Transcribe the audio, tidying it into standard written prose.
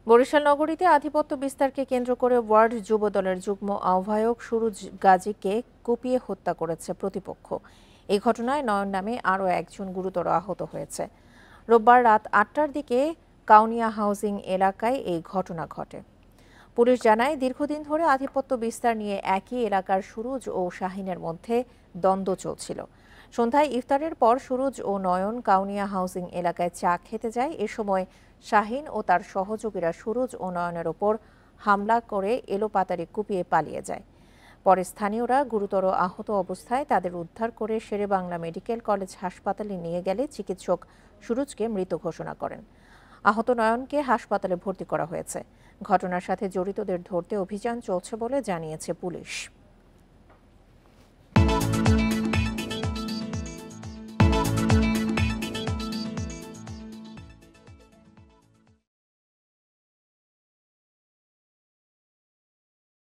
বরিশাল নগরীতে আধিপত্য বিস্তারকে কেন্দ্র করে ওয়ার্ড যুব দলের যুগ্ম আহ্বায়ক সুরুজ গাজীকে কুপিয়ে হত্যা করেছে প্রতিপক্ষ। এই ঘটনায় নয়ন নামে আরও একজন গুরুতর আহত হয়েছে। রোববার রাত ৮টার দিকে কাউনিয়া হাউজিং এলাকায় এই ঘটনা ঘটে। পুলিশ জানায়, দীর্ঘদিন ধরে আধিপত্য বিস্তার নিয়ে একই এলাকার সুরুজ ও শাহিনের মধ্যে দ্বন্দ্ব চলছিল। সন্ধ্যায় ইফতারের পর সুরুজ ও নয়ন কাউনিয়া হাউজিং এলাকায় চা খেতে যায়। এ সময় শাহিন ও তার সহযোগীরা সুরুজ ও নয়নের ওপর হামলা করে এলোপাতাড়ি কুপিয়ে পালিয়ে যায়। পরে স্থানীয়রা গুরুতর আহত অবস্থায় তাদের উদ্ধার করে শেরেবাংলা মেডিকেল কলেজ হাসপাতালে নিয়ে গেলে চিকিৎসক সুরুজকে মৃত ঘোষণা করেন। আহত নয়নকে হাসপাতালে ভর্তি করা হয়েছে। ঘটনার সাথে জড়িতদের ধরতে অভিযান চলছে বলে জানিয়েছে পুলিশ।